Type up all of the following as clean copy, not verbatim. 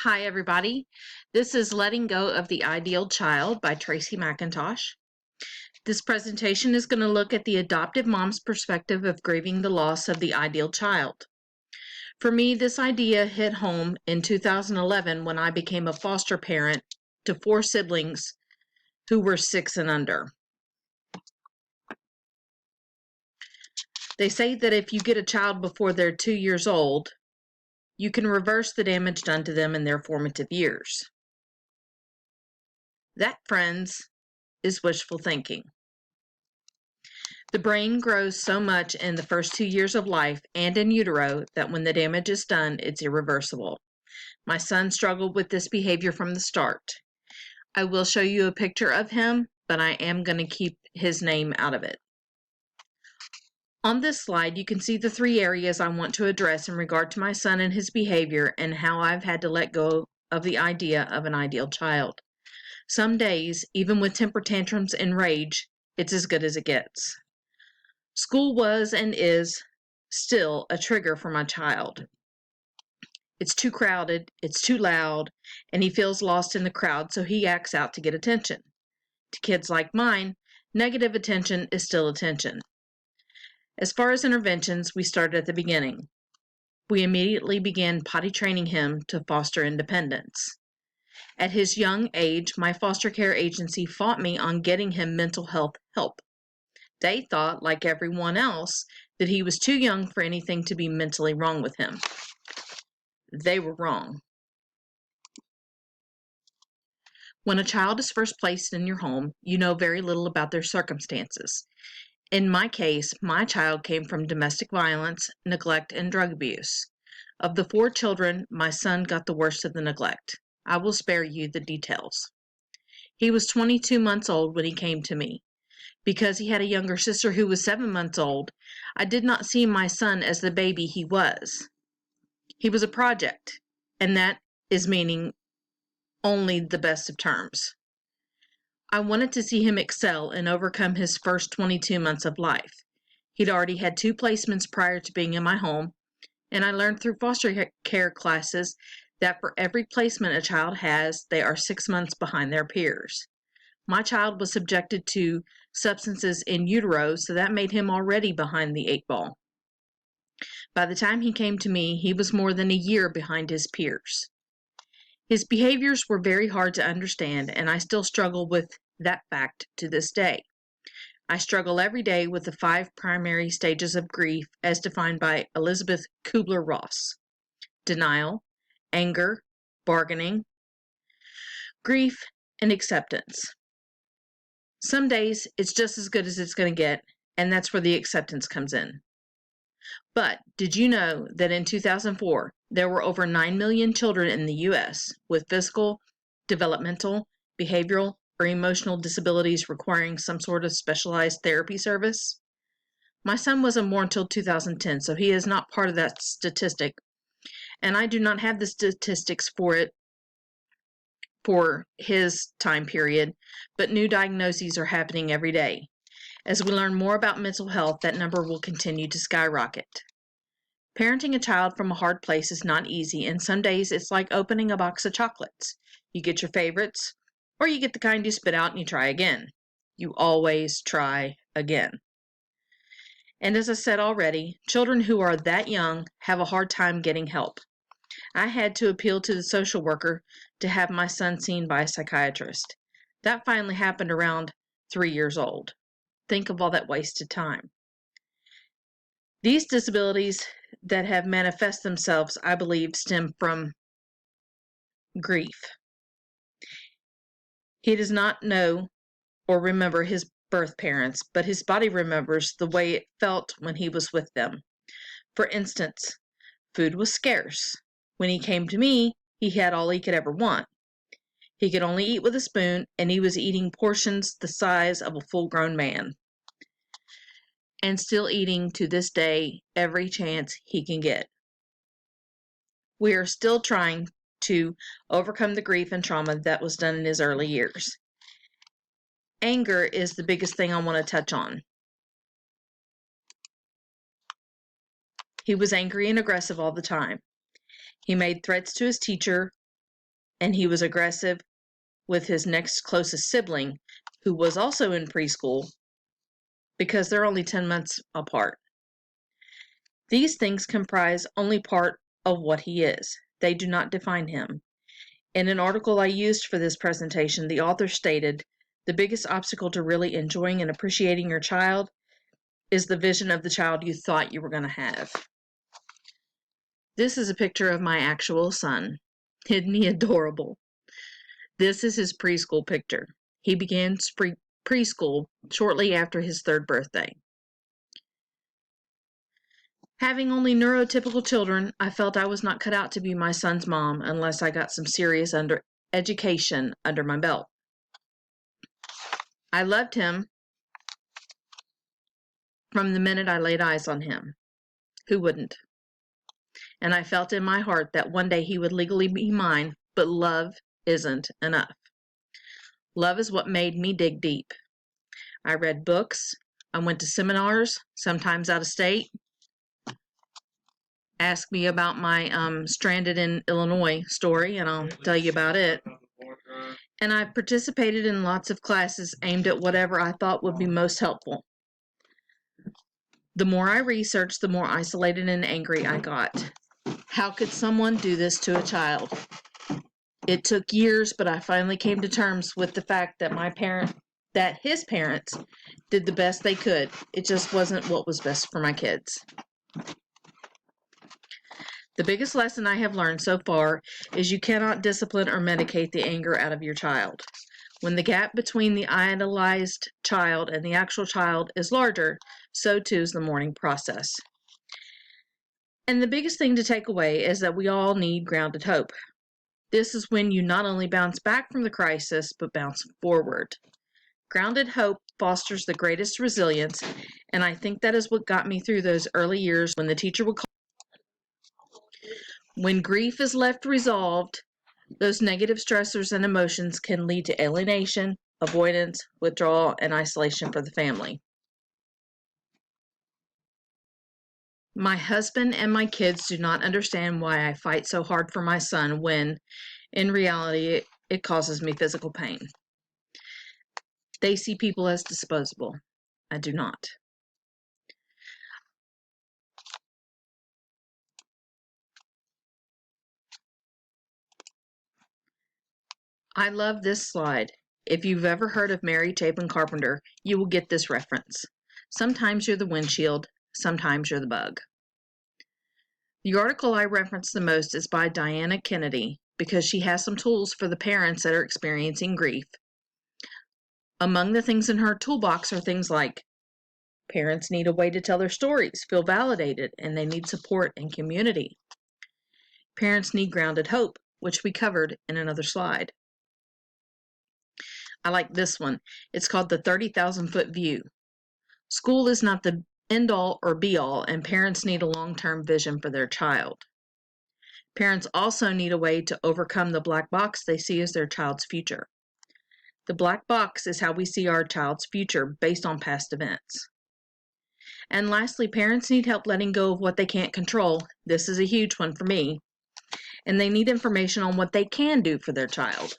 Hi, everybody. This is Letting Go of the Ideal Child by Tracy McIntosh. This presentation is going to look at the adoptive mom's perspective of grieving the loss of the ideal child. For me, this idea hit home in 2011 when I became a foster parent to 4 siblings who were 6 and under. They say that if you get a child before they're 2 years old, you can reverse the damage done to them in their formative years. That, friends, is wishful thinking. The brain grows so much in the first 2 years of life and in utero that when the damage is done, it's irreversible. My son struggled with this behavior from the start. I will show you a picture of him, but I am going to keep his name out of it. On this slide, you can see the 3 areas I want to address in regard to my son and his behavior and how I've had to let go of the idea of an ideal child. Some days, even with temper tantrums and rage, it's as good as it gets. School was and is still a trigger for my child. It's too crowded, it's too loud, and he feels lost in the crowd, so he acts out to get attention. To kids like mine, negative attention is still attention. As far as interventions, we started at the beginning. We immediately began potty training him to foster independence. At his young age, my foster care agency fought me on getting him mental health help. They thought, like everyone else, that he was too young for anything to be mentally wrong with him. They were wrong. When a child is first placed in your home, you know very little about their circumstances. In my case, my child came from domestic violence, neglect, and drug abuse. Of the 4 children, my son got the worst of the neglect. I will spare you the details. He was 22 months old when he came to me. Because he had a younger sister who was 7 months old, I did not see my son as the baby he was. He was a project, and that is meaning only the best of terms. I wanted to see him excel and overcome his first 22 months of life. He'd already had 2 placements prior to being in my home, and I learned through foster care classes that for every placement a child has, they are 6 months behind their peers. My child was subjected to substances in utero, so that made him already behind the 8 ball. By the time he came to me, he was more than a year behind his peers. His behaviors were very hard to understand, and I still struggle with that fact to this day. I struggle every day with the 5 primary stages of grief as defined by Elizabeth Kubler-Ross: denial, anger, bargaining, grief, and acceptance. Some days it's just as good as it's going to get, and that's where the acceptance comes in. But did you know that in 2004, there were over 9 million children in the U.S. with physical, developmental, behavioral, or emotional disabilities requiring some sort of specialized therapy service? My son wasn't born until 2010, so he is not part of that statistic, and I do not have the statistics for it for his time period, but new diagnoses are happening every day. As we learn more about mental health, that number will continue to skyrocket. Parenting a child from a hard place is not easy, and some days it's like opening a box of chocolates. You get your favorites, or you get the kind you spit out and you try again. You always try again. And as I said already, children who are that young have a hard time getting help. I had to appeal to the social worker to have my son seen by a psychiatrist. That finally happened around 3 years old. Think of all that wasted time. These disabilities that have manifest themselves, I believe, stem from grief. He does not know or remember his birth parents, but his body remembers the way it felt when he was with them. For instance, food was scarce. When he came to me, he had all he could ever want. He could only eat with a spoon, and he was eating portions the size of a full-grown man. And still eating to this day every chance he can get. We are still trying to overcome the grief and trauma that was done in his early years. Anger is the biggest thing I want to touch on. He was angry and aggressive all the time. He made threats to his teacher and he was aggressive with his next closest sibling, who was also in preschool, because they're only 10 months apart. These things comprise only part of what he is. They do not define him. In an article I used for this presentation, the author stated, "The biggest obstacle to really enjoying and appreciating your child is the vision of the child you thought you were going to have." This is a picture of my actual son. Isn't he adorable? This is his preschool picture. He began preschool shortly after his 3rd birthday. Having only neurotypical children, I felt I was not cut out to be my son's mom unless I got some serious education under my belt. I loved him from the minute I laid eyes on him. Who wouldn't? And I felt in my heart that one day he would legally be mine, but love isn't enough. Love is what made me dig deep. I read books. I went to seminars, sometimes out of state. Ask me about my stranded in Illinois story, and I'll tell you about it. And I participated in lots of classes aimed at whatever I thought would be most helpful. The more I researched, the more isolated and angry I got. How could someone do this to a child? It took years, but I finally came to terms with the fact that his parents did the best they could. It just wasn't what was best for my kids. The biggest lesson I have learned so far is you cannot discipline or medicate the anger out of your child. When the gap between the idolized child and the actual child is larger, so too is the mourning process. And the biggest thing to take away is that we all need grounded hope. This is when you not only bounce back from the crisis, but bounce forward. Grounded hope fosters the greatest resilience, and I think that is what got me through those early years when the teacher would call. When grief is left resolved, those negative stressors and emotions can lead to alienation, avoidance, withdrawal, and isolation for the family. My husband and my kids do not understand why I fight so hard for my son when, in reality, it causes me physical pain. They see people as disposable. I do not. I love this slide. If you've ever heard of Mary Chapin Carpenter, you will get this reference. Sometimes you're the windshield, sometimes you're the bug. The article I reference the most is by Diana Kennedy because she has some tools for the parents that are experiencing grief. Among the things in her toolbox are things like parents need a way to tell their stories, feel validated, and they need support and community. Parents need grounded hope, which we covered in another slide. I like this one. It's called the 30,000-foot view. School is not the end-all or be-all, and parents need a long-term vision for their child. Parents also need a way to overcome the black box they see as their child's future. The black box is how we see our child's future based on past events. And lastly, parents need help letting go of what they can't control. This is a huge one for me. And they need information on what they can do for their child.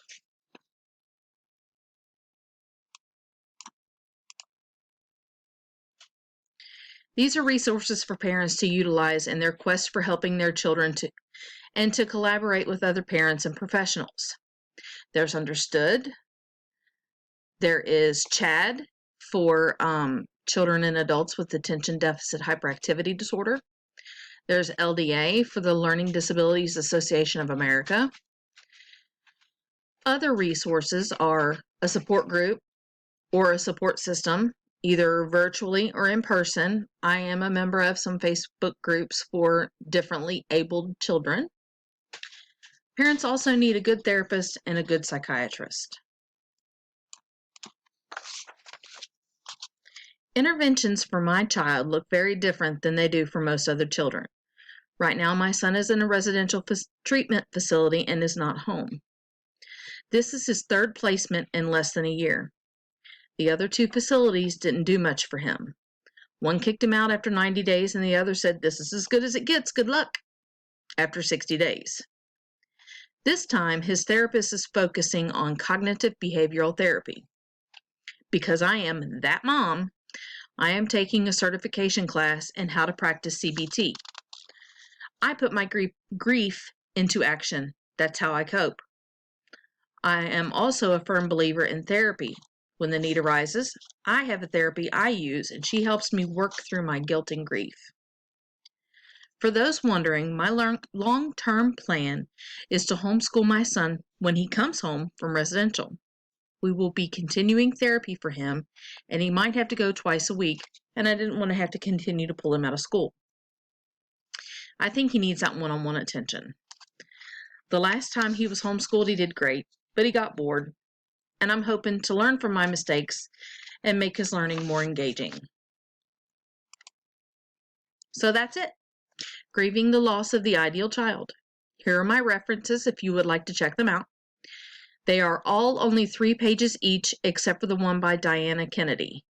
These are resources for parents to utilize in their quest for helping their children to collaborate with other parents and professionals. There's Understood. There is CHADD for children and adults with attention deficit hyperactivity disorder. There's LDA for the Learning Disabilities Association of America. Other resources are a support group or a support system, either virtually or in person. I am a member of some Facebook groups for differently abled children. Parents also need a good therapist and a good psychiatrist. Interventions for my child look very different than they do for most other children. Right now, my son is in a residential treatment facility and is not home. This is his 3rd placement in less than a year. The other 2 facilities didn't do much for him. One kicked him out after 90 days, and the other said, "This is as good as it gets, good luck," after 60 days. This time, his therapist is focusing on cognitive behavioral therapy. Because I am that mom, I am taking a certification class in how to practice CBT. I put my grief into action. That's how I cope. I am also a firm believer in therapy. When the need arises, I have a therapy I use, and she helps me work through my guilt and grief. For those wondering, my long-term plan is to homeschool my son when he comes home from residential. We will be continuing therapy for him, and he might have to go twice a week, and I didn't want to have to continue to pull him out of school. I think he needs that one-on-one attention. The last time he was homeschooled, he did great, but he got bored, and I'm hoping to learn from my mistakes and make his learning more engaging. So that's it. Grieving the loss of the ideal child. Here are my references if you would like to check them out. They are all only 3 pages each, except for the one by Diana Kennedy.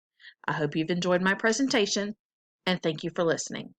I hope you've enjoyed my presentation, and thank you for listening.